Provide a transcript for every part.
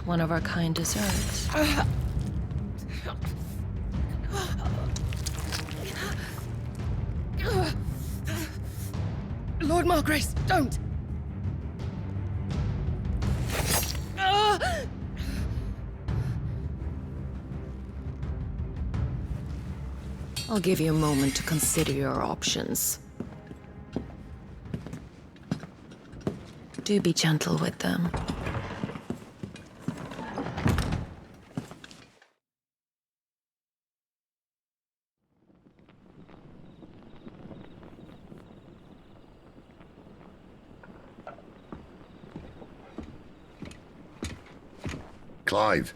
one of our kind deserves. Lord Margrace, don't! I'll give you a moment to consider your options. Do be gentle with them. Clive.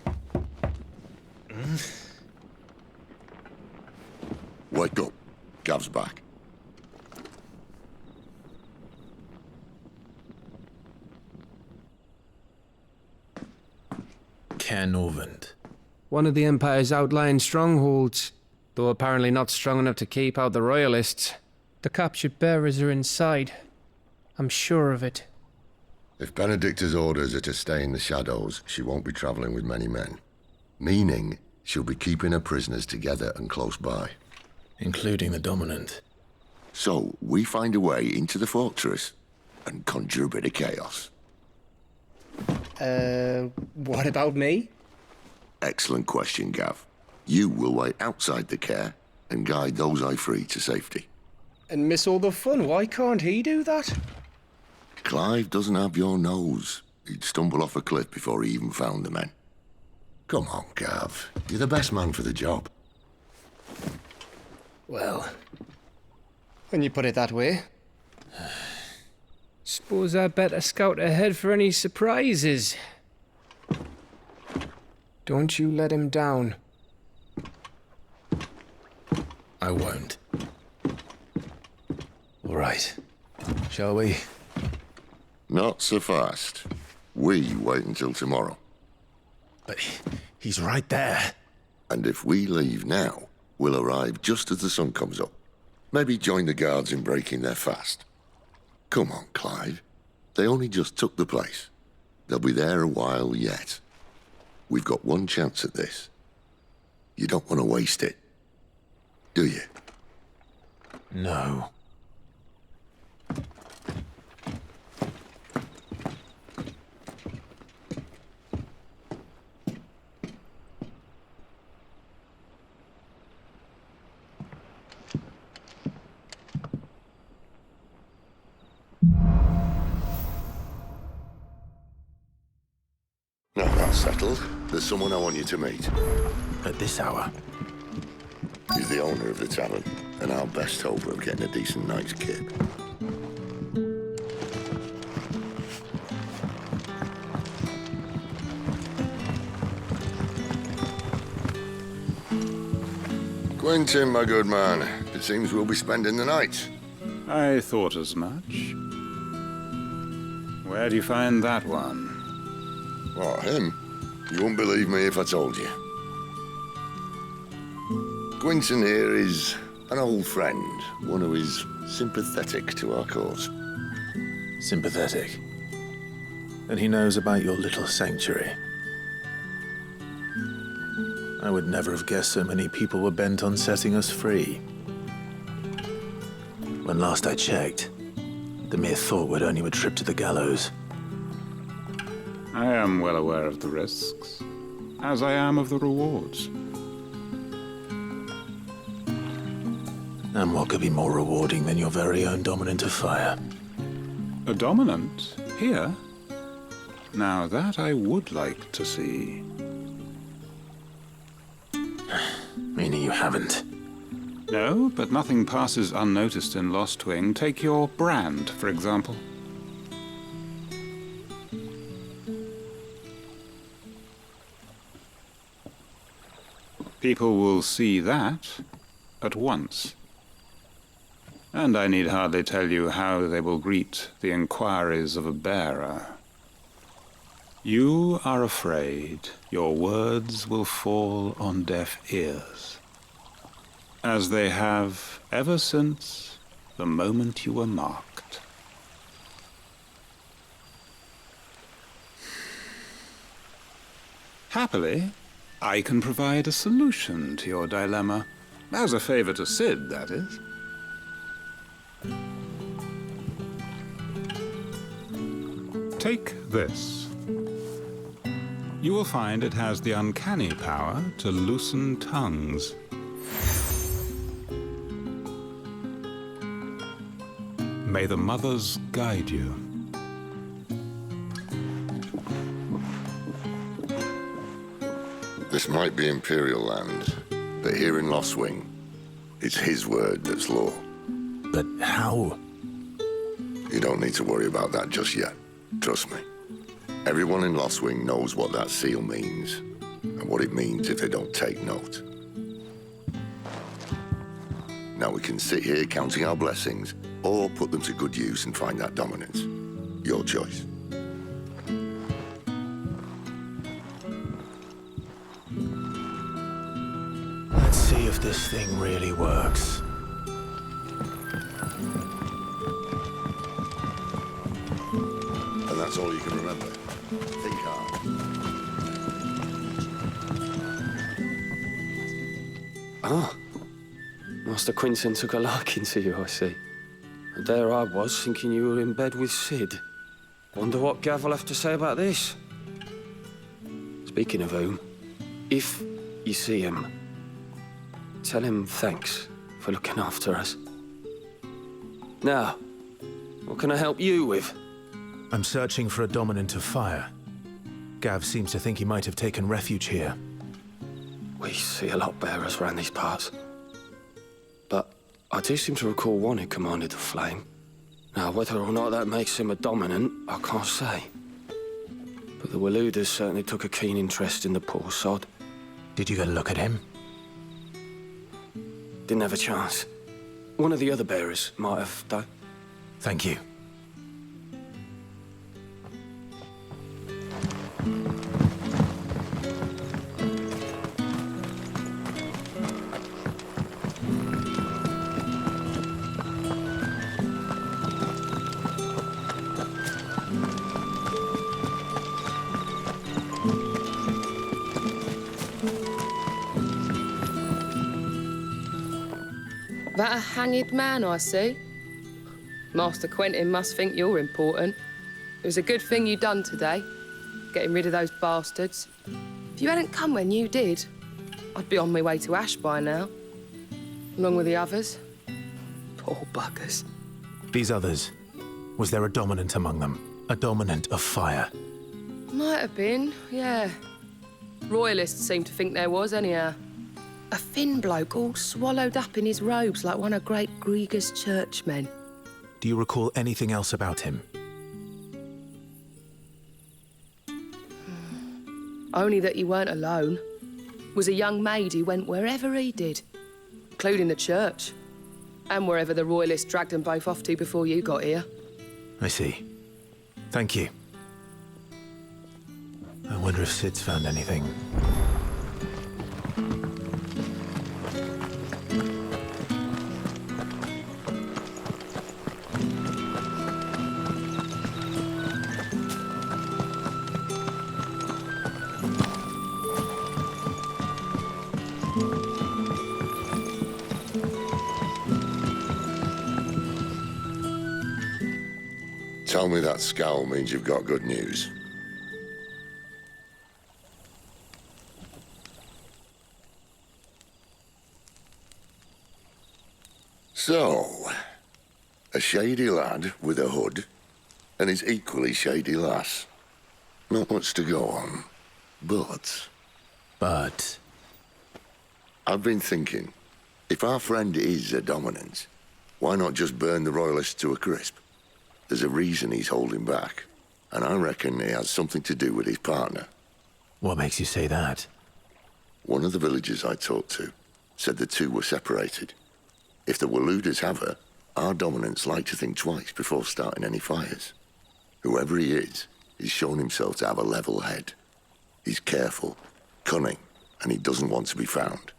Wake up. Gav's back. Canovant. One of the Empire's outlying strongholds, though apparently not strong enough to keep out the Royalists. The captured bearers are inside. I'm sure of it. If Benedicta's orders are to stay in the shadows, she won't be traveling with many men. Meaning, she'll be keeping her prisoners together and close by. Including the Dominant. So, we find a way into the fortress and conjure a bit of chaos. What about me? Excellent question, Gav. You will wait outside the care and guide those I free to safety. And miss all the fun, why can't he do that? Clive doesn't have your nose. He'd stumble off a cliff before he even found the men. Come on, Gav. You're the best man for the job. Well, when you put it that way. Suppose I better scout ahead for any surprises. Don't you let him down. I won't. All right. Shall we? Not so fast. We wait until tomorrow. But he's right there. And if we leave now, we'll arrive just as the sun comes up. Maybe join the guards in breaking their fast. Come on, Clive. They only just took the place. They'll be there a while yet. We've got one chance at this. You don't want to waste it, do you? No. Now that's settled. There's someone I want you to meet. At this hour. He's the owner of the tavern, and our best hope of getting a decent night's kip. Quentin, my good man. It seems we'll be spending the night. I thought as much. Where do you find that one? What, him? You wouldn't believe me if I told you. Quentin here is an old friend, one who is sympathetic to our cause. Sympathetic. And he knows about your little sanctuary. I would never have guessed so many people were bent on setting us free. When last I checked, the mere thought would earn you a trip to the gallows. I am well aware of the risks, as I am of the rewards. And what could be more rewarding than your very own Dominant of Fire? A dominant? Here? Now that I would like to see. Meaning you haven't. No, but nothing passes unnoticed in Lost Wing. Take your brand, for example. People will see that at once. And I need hardly tell you how they will greet the inquiries of a bearer. You are afraid your words will fall on deaf ears, as they have ever since the moment you were marked. Happily, I can provide a solution to your dilemma. As a favor to Sid, that is. Take this. You will find it has the uncanny power to loosen tongues. May the mothers guide you. This might be Imperial land, but here in Lost Wing, it's his word that's law. But how? You don't need to worry about that just yet. Trust me. Everyone in Lost Wing knows what that seal means, and what it means if they don't take note. Now we can sit here counting our blessings, or put them to good use and find that dominance. Your choice. Let's see if this thing really works. And that's all you can remember. Think hard. Ah. Master Quinton took a liking to you, I see. And there I was, thinking you were in bed with Sid. Wonder what Gav will have to say about this. Speaking of whom, if you see him, tell him thanks for looking after us. Now, what can I help you with? I'm searching for a dominant of fire. Gav seems to think he might have taken refuge here. We see a lot bearers around these parts. But I do seem to recall one who commanded the flame. Now, whether or not that makes him a dominant, I can't say. But the Waludas certainly took a keen interest in the poor sod. Did you get a look at him? Didn't have a chance. One of the other bearers might have, though. Thank you. That a hanged man, I see. Master Quentin must think you're important. It was a good thing you done today, getting rid of those bastards. If you hadn't come when you did, I'd be on my way to Ash by now, along with the others. Poor buggers. These others, was there a dominant among them? A dominant of fire? Might have been, yeah. Royalists seem to think there was, anyhow. A thin bloke all swallowed up in his robes like one of great Grieger's churchmen. Do you recall anything else about him? Only that he weren't alone. Was a young maid who went wherever he did, including the church, and wherever the Royalists dragged them both off to before you got here. I see. Thank you. I wonder if Sid's found anything. Tell me that scowl means you've got good news. So, a shady lad with a hood, and his equally shady lass. Not much to go on, but... I've been thinking, if our friend is a dominant, why not just burn the Royalists to a crisp? There's a reason he's holding back, and I reckon it has something to do with his partner. What makes you say that? One of the villagers I talked to said the two were separated. If the Waludas have her, our dominants like to think twice before starting any fires. Whoever he is, he's shown himself to have a level head. He's careful, cunning, and he doesn't want to be found.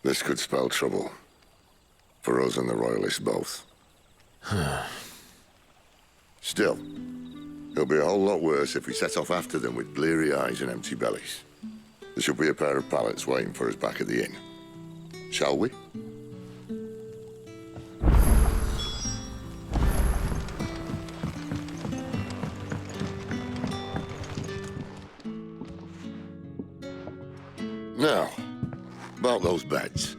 This could spell trouble. For us and the Royalists both. Still, It'll be a whole lot worse if we set off after them with bleary eyes and empty bellies. There should be a pair of pallets waiting for us back at the inn. Shall we? Now, about those beds.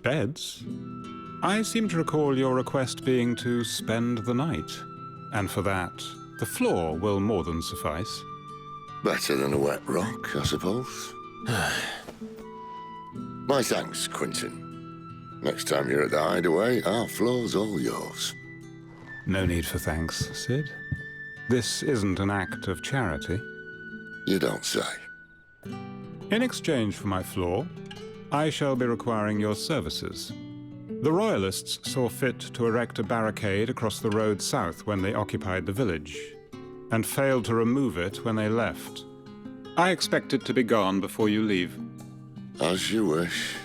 Beds? I seem to recall your request being to spend the night. And for that, the floor will more than suffice. Better than a wet rock, I suppose. My thanks, Quentin. Next time you're at the hideaway, our floor's all yours. No need for thanks, Sid. This isn't an act of charity. You don't say. In exchange for my floor, I shall be requiring your services. The Royalists saw fit to erect a barricade across the road south when they occupied the village, and failed to remove it when they left. I expect it to be gone before you leave. As you wish.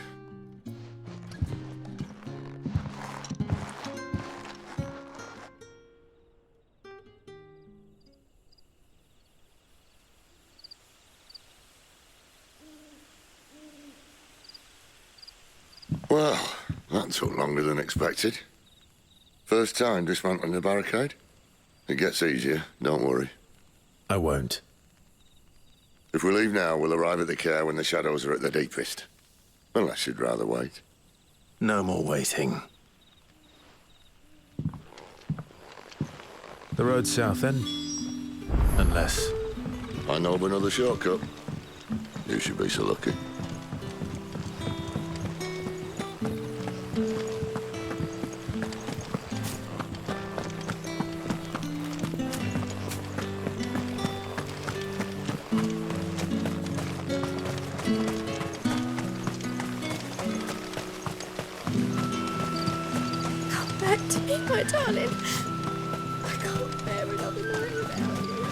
Well, that took longer than expected. First time dismantling the barricade? It gets easier, don't worry. I won't. If we leave now, we'll arrive at the care when the shadows are at the deepest. Unless you'd rather wait. No more waiting. The road south, then? Unless... I know of another shortcut. You should be so lucky. Come back to me, my darling. I can't bear another night without you.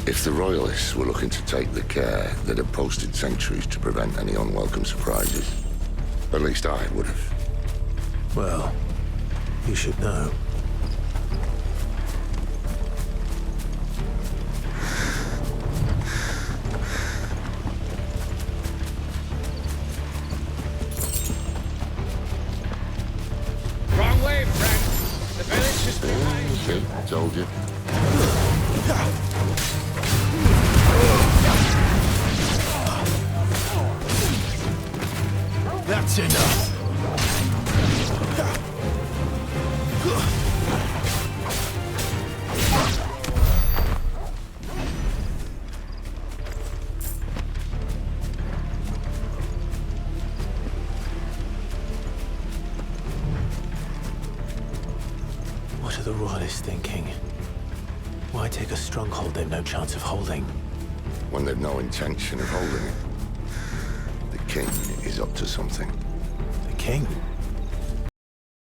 If the Royalists were looking to take the care, they'd have posted sentries to prevent any unwelcome surprises. At least I would have. Well, you should know. Wrong way, friend. The village is behind. See, told you. That's enough! What are the Royalists thinking? Why take a stronghold they've no chance of holding? When they've no intention of holding it. The king is up to something. The king?